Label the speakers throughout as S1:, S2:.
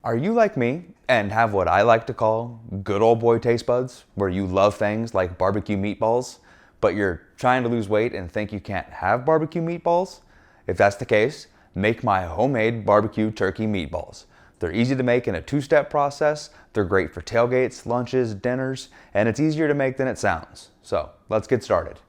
S1: Are you like me and have what I like to call good old boy taste buds, where you love things like barbecue meatballs, but you're trying to lose weight and think you can't have barbecue meatballs? If that's the case, make my homemade barbecue turkey meatballs. They're easy to make in a two-step process, they're great for tailgates, lunches, dinners, and it's easier to make than it sounds. So let's get started.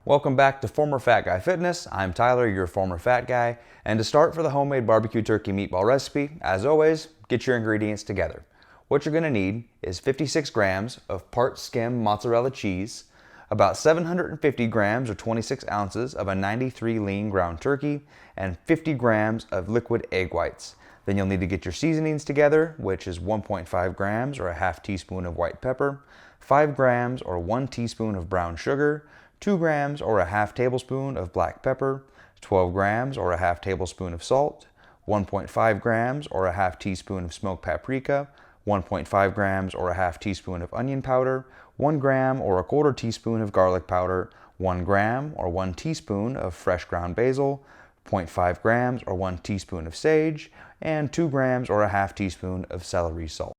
S1: Welcome back to Former Fat Guy Fitness. I'm Tyler, your former fat guy. And to start for the homemade barbecue turkey meatball recipe, as always, get your ingredients together. What you're gonna need is 56 grams of part skim mozzarella cheese, about 750 grams or 26 ounces of a 93 lean ground turkey, and 50 grams of liquid egg whites. Then you'll need to get your seasonings together, which is 1.5 grams or a half teaspoon of white pepper, 5 grams or 1 teaspoon of brown sugar, 2 grams or a half tablespoon of black pepper, 12 grams or a half tablespoon of salt, 1.5 grams or a half teaspoon of smoked paprika, 1.5 grams or a half teaspoon of onion powder, 1 gram or a quarter teaspoon of garlic powder, 1 gram or 1 teaspoon of fresh ground basil, 0.5 grams or 1 teaspoon of sage, and 2 grams or a half teaspoon of celery salt.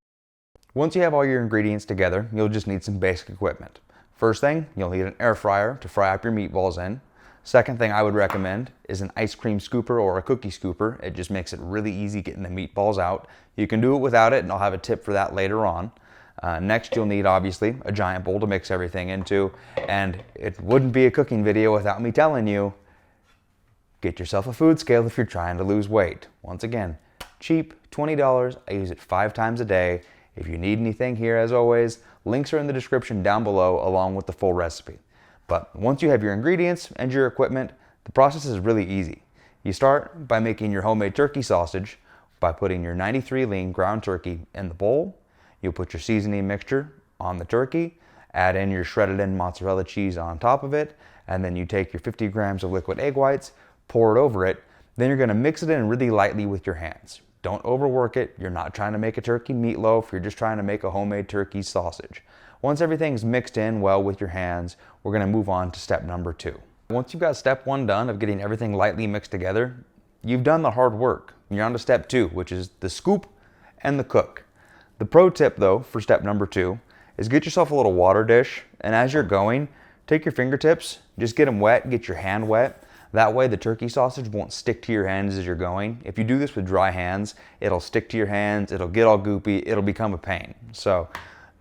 S1: Once you have all your ingredients together, you'll just need some basic equipment. First thing, you'll need an air fryer to fry up your meatballs in. Second thing I would recommend is an ice cream scooper or a cookie scooper. It just makes it really easy getting the meatballs out. You can do it without it, and I'll have a tip for that later on. Next, you'll need, obviously, a giant bowl to mix everything into, and it wouldn't be a cooking video without me telling you, get yourself a food scale if you're trying to lose weight. Once again, cheap, $20. I use it 5 times a day. If you need anything here, as always, links are in the description down below along with the full recipe. But once you have your ingredients and your equipment, the process is really easy. You start by making your homemade turkey sausage by putting your 93 lean ground turkey in the bowl. You'll put your seasoning mixture on the turkey, add in your shredded in mozzarella cheese on top of it, and then you take your 50 grams of liquid egg whites, pour it over it. Then you're gonna mix it in really lightly with your hands. Don't overwork it. You're not trying to make a turkey meatloaf. You're just trying to make a homemade turkey sausage. Once everything's mixed in well with your hands, we're gonna move on to step number 2. Once you've got step 1 done of getting everything lightly mixed together, you've done the hard work. You're on to step 2, which is the scoop and the cook. The pro tip though for step number 2 is get yourself a little water dish, and as you're going, take your fingertips, just get them wet, get your hand wet. That way the turkey sausage won't stick to your hands as you're going. If you do this with dry hands, it'll stick to your hands, it'll get all goopy, it'll become a pain. So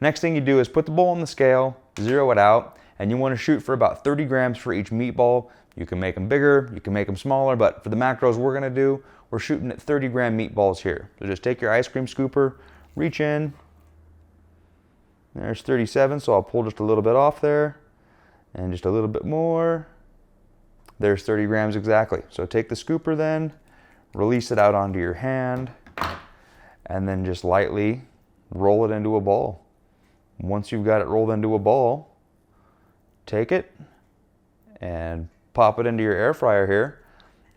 S1: next thing you do is put the bowl on the scale, zero it out, and you want to shoot for about 30 grams for each meatball. You can make them bigger, you can make them smaller, but for the macros we're gonna do, we're shooting at 30 gram meatballs here. So just take your ice cream scooper, reach in, there's 37, so I'll pull just a little bit off there, and just a little bit more. There's 30 grams exactly. So take the scooper then, release it out onto your hand, and then just lightly roll it into a ball. Once you've got it rolled into a ball, take it and pop it into your air fryer here,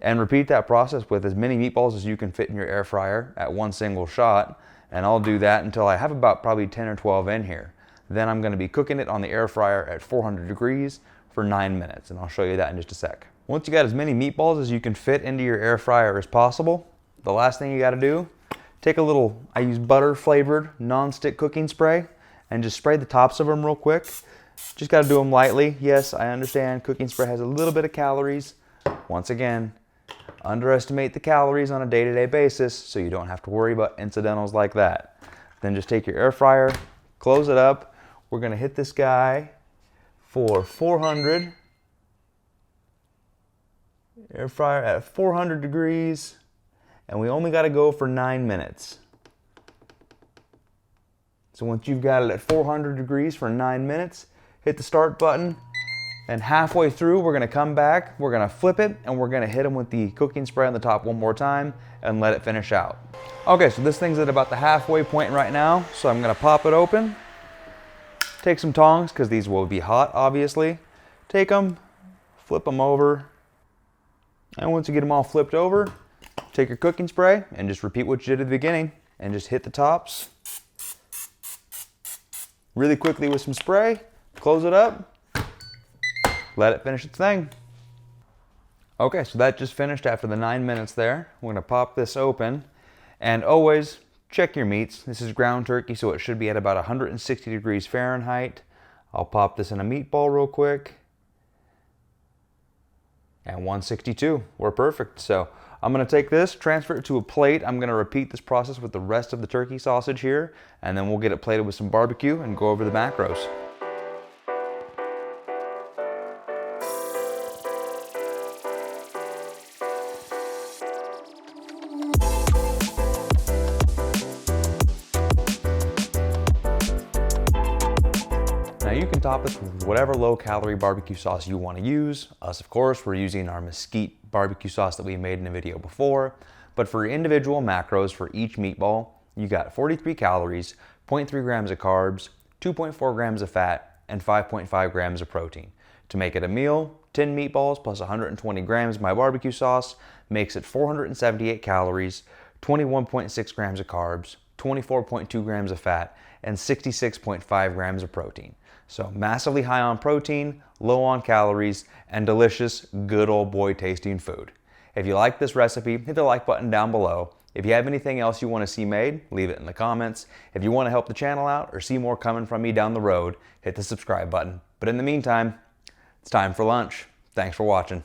S1: and repeat that process with as many meatballs as you can fit in your air fryer at one single shot. And I'll do that until I have about probably 10 or 12 in here. Then I'm gonna be cooking it on the air fryer at 400 degrees for 9 minutes, and I'll show you that in just a sec. Once you got as many meatballs as you can fit into your air fryer as possible, the last thing you gotta do, take a little, I use butter flavored non-stick cooking spray, and just spray the tops of them real quick. Just gotta do them lightly. Yes, I understand cooking spray has a little bit of calories. Once again, underestimate the calories on a day-to-day basis so you don't have to worry about incidentals like that. Then just take your air fryer, close it up. We're gonna hit this guy for 400, air fryer at 400 degrees, and we only got to go for 9 minutes. So once you've got it at 400 degrees for 9 minutes, hit the start button, and halfway through we're going to come back, we're going to flip it, and we're going to hit them with the cooking spray on the top one more time and let it finish out. Okay, so this thing's at about the halfway point right now, so I'm going to pop it open. Take some tongs, because these will be hot, obviously. Take them, flip them over, and once you get them all flipped over, take your cooking spray and just repeat what you did at the beginning and just hit the tops really quickly with some spray, close it up, let it finish its thing. Okay, so that just finished after the 9 minutes there. We're gonna pop this open, and always check your meats. This is ground turkey, so it should be at about 160 degrees Fahrenheit. I'll pop this in a meatball real quick. And 162, we're perfect. So I'm gonna take this, transfer it to a plate. I'm gonna repeat this process with the rest of the turkey sausage here, and then we'll get it plated with some barbecue and go over the macros. Now you can top this with whatever low-calorie barbecue sauce you want to use. Us, of course, we're using our mesquite barbecue sauce that we made in a video before. But for individual macros for each meatball, you got 43 calories, 0.3 grams of carbs, 2.4 grams of fat, and 5.5 grams of protein. To make it a meal, 10 meatballs plus 120 grams of my barbecue sauce makes it 478 calories, 21.6 grams of carbs, 24.2 grams of fat, and 66.5 grams of protein. So massively high on protein, low on calories, and delicious, good old boy tasting food. If you like this recipe, hit the like button down below. If you have anything else you want to see made, leave it in the comments. If you want to help the channel out or see more coming from me down the road, hit the subscribe button. But in the meantime, it's time for lunch. Thanks for watching.